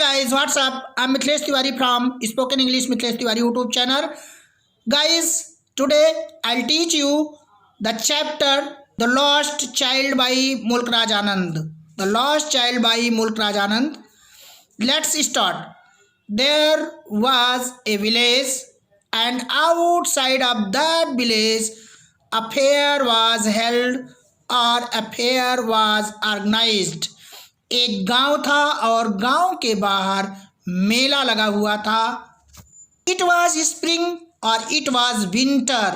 guys, what's up? I'm Mithilesh Tiwari from Spoken English Mithilesh Tiwari YouTube channel. Guys, today I'll teach you the chapter The Lost Child by Mulk Raj Anand. The Lost Child by Mulk Raj Anand. Let's start. There was a village, and outside of that village, a fair was held or a fair was organized. एक गांव था और गांव के बाहर मेला लगा हुआ था. इट वॉज स्प्रिंग और it was winter.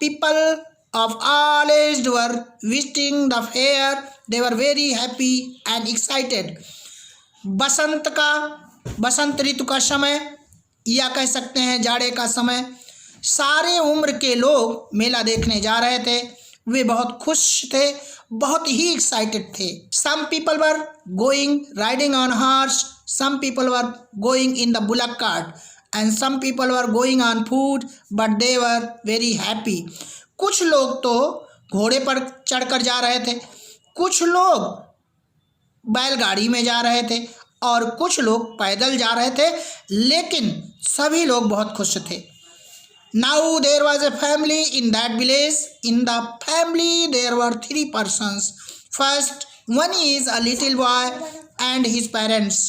People of all age were visiting the fair. They were very happy and excited. बसंत ऋतु का समय या कह सकते हैं जाड़े का समय. सारे उम्र के लोग मेला देखने जा रहे थे. वे बहुत खुश थे, बहुत ही एक्साइटेड थे. Some people were going riding on horse, some people were going in the bullock cart and some people were going on foot, but they were very happy. कुछ लोग तो घोड़े पर चढ़कर जा रहे थे, कुछ लोग बैलगाड़ी में जा रहे थे और कुछ लोग पैदल जा रहे थे, लेकिन सभी लोग बहुत खुश थे. Now there was a family in that village. In the family there were 3 persons. First one is a little boy and his parents.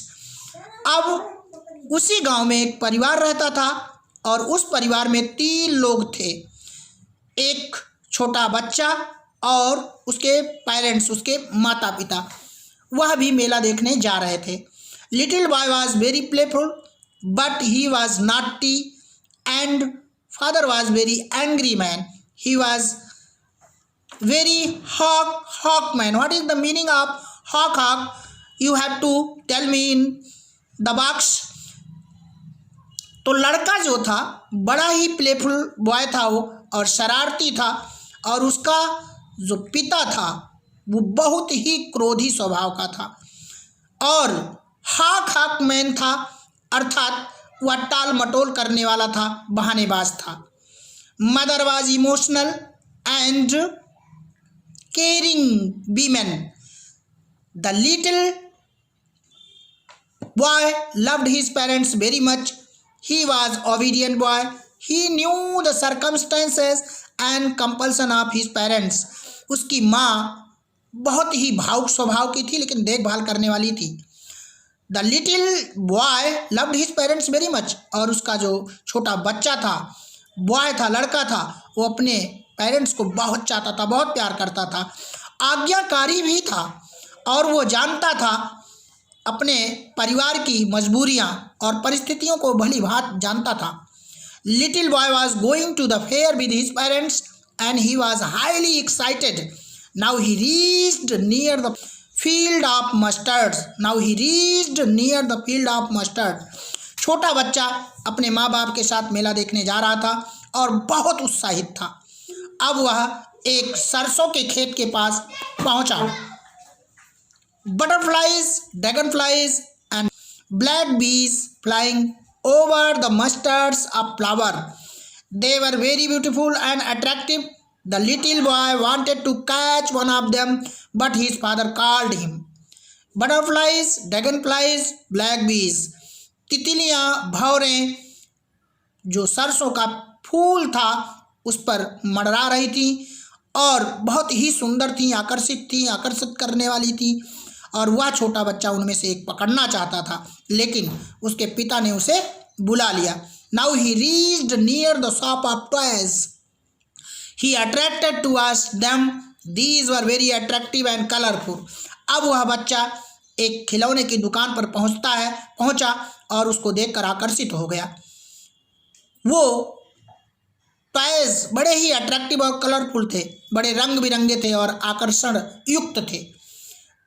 अब उसी गांव में एक परिवार रहता था और उस परिवार में 3 लोग थे. एक छोटा बच्चा और उसके पेरेंट्स, उसके माता पिता. वह भी मेला देखने जा रहे थे. Little boy was very playful but he was naughty and father was very angry man. He was very hawk man. What is the meaning of hawk? You have to tell me in the box. तो लड़का जो था बड़ा ही playful boy था वो, और शरारती था, और उसका जो पिता था वो बहुत ही क्रोधी स्वभाव का था, और हॉक मैन था, अर्थात वह टाल मटोल करने वाला था, बहानेबाज था. Mother was emotional and caring women. The little boy loved his parents very much. He was obedient boy. He new the circumstances and compulsion of his parents. उसकी माँ बहुत ही भावुक स्वभाव की थी, लेकिन देखभाल करने वाली थी. The little boy loved his parents very much. और उसका जो छोटा बच्चा था, बॉय था, लड़का था, वो अपने पेरेंट्स को बहुत चाहता था, बहुत प्यार करता था. आज्ञाकारी भी था और वो जानता था अपने परिवार की मजबूरियां और परिस्थितियों को भली भांति जानता था. Little boy was going to the fair with his parents and he was highly excited. Now he reached near the field of mustard. Now he reached near the field of mustard. छोटा बच्चा अपने माँ बाप के साथ मेला देखने जा रहा था और बहुत उत्साहित था. अब वह एक सरसों के खेत के पास पहुंचा. Butterflies, dragon flies and black bees flying over the mustards of flower. They were very beautiful and attractive. The little boy wanted to catch one of them, but his father called him. Butterflies, dragonflies, black bees. तितलियाँ, भंवरें जो सरसों का फूल था उस पर मंडरा रही थी और बहुत ही सुंदर थी, आकर्षित करने वाली थी. और वह छोटा बच्चा उनमें से एक पकड़ना चाहता था, लेकिन उसके पिता ने उसे बुला लिया. Now he reached near the shop of toys. He attracted towards them. These were very attractive and colorful. अब वह बच्चा एक खिलौने की दुकान पर पहुंचा और उसको देखकर आकर्षित हो गया. वो टॉयज बड़े ही अट्रैक्टिव और कलरफुल थे, बड़े रंग बिरंगे थे और आकर्षण युक्त थे.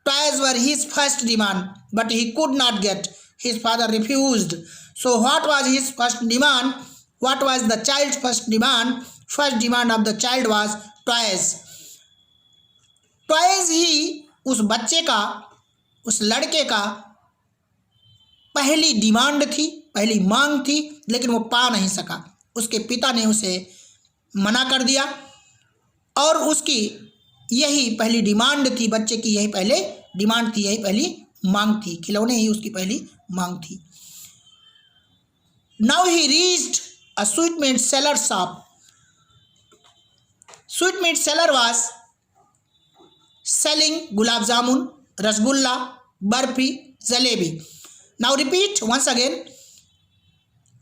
Toys were his first demand but he could not gate. His father refused. So what was his first demand? What was the child's first demand? First demand of the child was toys. Toys ही उस बच्चे का, उस लड़के का पहली demand थी, पहली मांग थी, लेकिन वो पा नहीं सका. उसके पिता ने उसे मना कर दिया और उसकी यही पहली डिमांड थी, बच्चे की यही पहले डिमांड थी, यही पहली मांग थी, खिलौने ही उसकी पहली मांग थी। Now he reached a sweetmeat seller shop. Sweetmeat seller was selling gulab jamun, rasgulla, barfi, jalebi. Now repeat once again.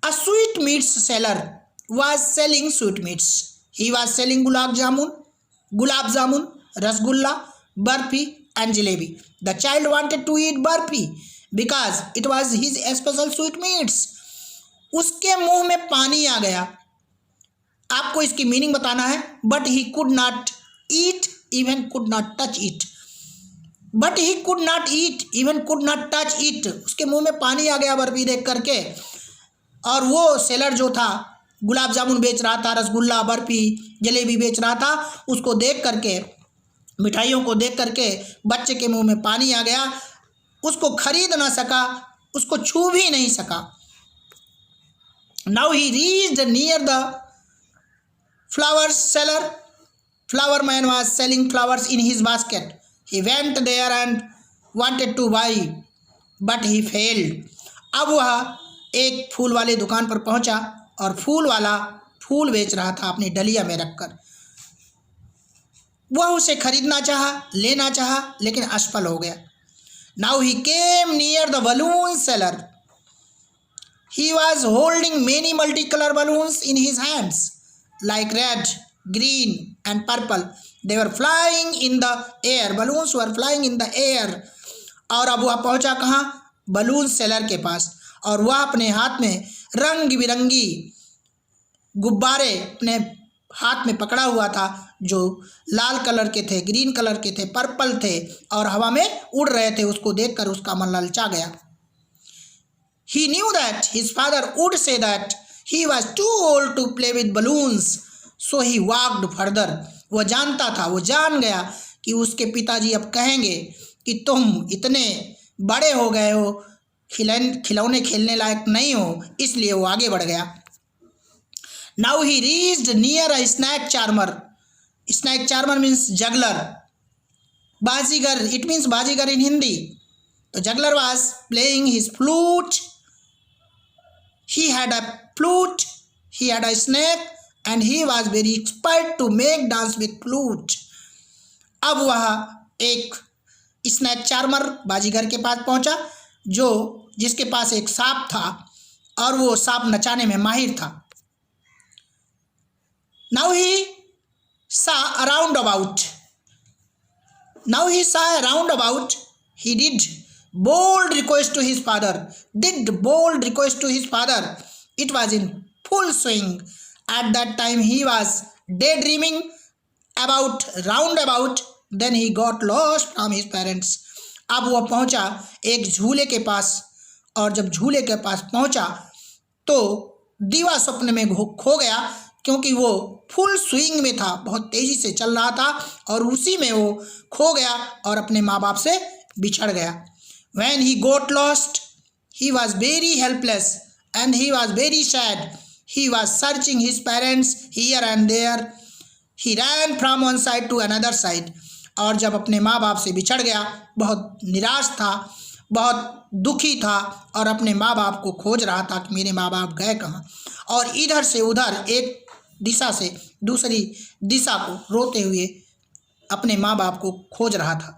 A sweetmeats seller was selling sweetmeats. He was selling gulab jamun, rasgulla, barfi and jalebi. The child wanted to eat barfi because it was his special sweetmeats. उसके मुंह में पानी आ गया। आपको इसकी meaning बताना है। But he could not eat, even could not touch it. But he could not eat, even could not touch it. उसके मुंह में पानी आ गया बर्फी देख करके। और वो सेलर जो था, गुलाब जामुन बेच रहा था, रसगुल्ला, बर्फी, जलेबी बेच रहा था, उसको देख करके, मिठाइयों को देख करके बच्चे के मुंह में पानी आ गया। उसको खरीद ना सका, उसको छू भी नहीं सका। Now he reached near the flower seller. Flower man was selling flowers in his basket. He went there and wanted to buy, but he failed. अब वह एक फूल वाले दुकान पर पहुंचा और फूल वाला फूल बेच रहा था अपनी डलिया में रखकर। वह उसे खरीदना चाहा, लेना चाहा, लेकिन असफल हो गया। Now he came near the balloon seller. He was holding many multicolor balloons in his hands, like red, green and purple. They were flying in the air. Balloons were flying in the air. और अब वह पहुंचा कहाँ? Balloon seller के पास। और वह अपने हाथ में रंग बिरंगी गुब्बारे अपने हाथ में पकड़ा हुआ था, जो लाल कलर के थे, ग्रीन कलर के थे, पर्पल थे और हवा में उड़ रहे थे। उसको देखकर उसका मन ललचा गया। He knew that his father would say that he was too old to play with balloons, so he walked further. वह जानता था, वो जान गया कि उसके पिताजी अब कहेंगे कि तुम इतने बड़े हो गए हो, खिलौने खेलने लायक नहीं हो, इसलिए वो आगे बढ़ गया। Now he reached near a snake charmer. Snake charmer means juggler. Baazigar, it means Baazigar in Hindi. The juggler was playing his flute. He had a flute, he had a snake and he was very expert to make dance with flute. अब वह एक snack charmer बाजीगर के पास पहुंचा, जिसके पास एक सांप था और वो सांप नचाने में माहिर था। Now he saw a roundabout. He did bold request to his father. It was in full swing. At that time he was daydreaming about roundabout. Then he got lost from his parents. अब वह पहुंचा एक झूले के पास, और जब झूले के पास पहुंचा तो दीवा स्वप्न में खो गया, क्योंकि वो फुल स्विंग में था, बहुत तेजी से चल रहा था और उसी में वो खो गया और अपने माँ बाप से बिछड़ गया। When he got lost, he was very helpless and he was very sad. He was searching his parents here and there. He ran from one side to another side. और जब अपने माँ बाप से बिछड़ गया, बहुत निराश था, बहुत दुखी था और अपने माँ बाप को खोज रहा था कि मेरे माँ बाप गए कहाँ। और इधर से उधर, एक दिशा से दूसरी दिशा को रोते हुए अपने माँ बाप को खोज रहा था।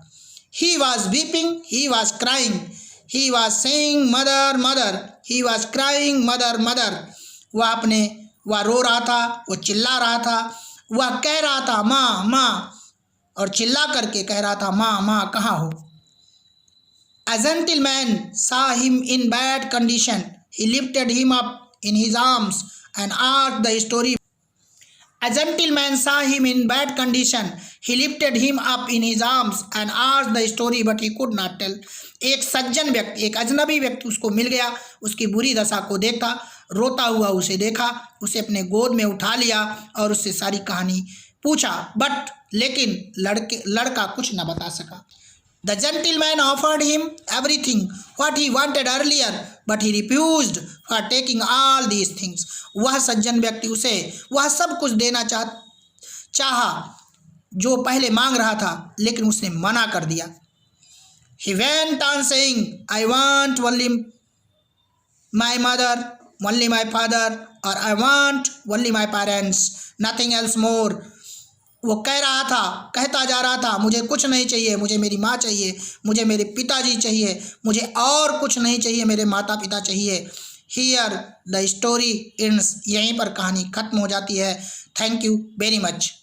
He was weeping, he was crying, he was saying mother, mother, he was crying mother, mother. वह रो रहा था, वह चिल्ला रहा था, वह कह रहा था माँ, माँ, और चिल्ला करके कह रहा था माँ, माँ कहाँ हो। A gentleman saw him in bad condition. He lifted him up in his arms and asked the story. A gentleman saw him in bad condition. He lifted him up in his arms and asked the story, but he could not tell. एक सज्जन व्यक्ति, एक अजनबी व्यक्ति उसको मिल गया, उसकी बुरी दशा को देखा, रोता हुआ उसे देखा, उसे अपने गोद में उठा लिया और उससे सारी कहानी पूछा, लेकिन लड़का कुछ न बता सका। The gentleman offered him everything what he wanted earlier, but he refused for taking all these things. वह सज्जन व्यक्ति उसे वह सब कुछ देना चाहा जो पहले मांग रहा था, लेकिन उसने मना कर दिया। He went on saying, I want only my mother, only my father, or I want only my parents, nothing else more. वो कहता जा रहा था, मुझे कुछ नहीं चाहिए, मुझे मेरी माँ चाहिए, मुझे मेरे पिताजी चाहिए, मुझे और कुछ नहीं चाहिए, मेरे माता पिता चाहिए। हियर द स्टोरी एंड्स, यहीं पर कहानी खत्म हो जाती है। Thank you very much.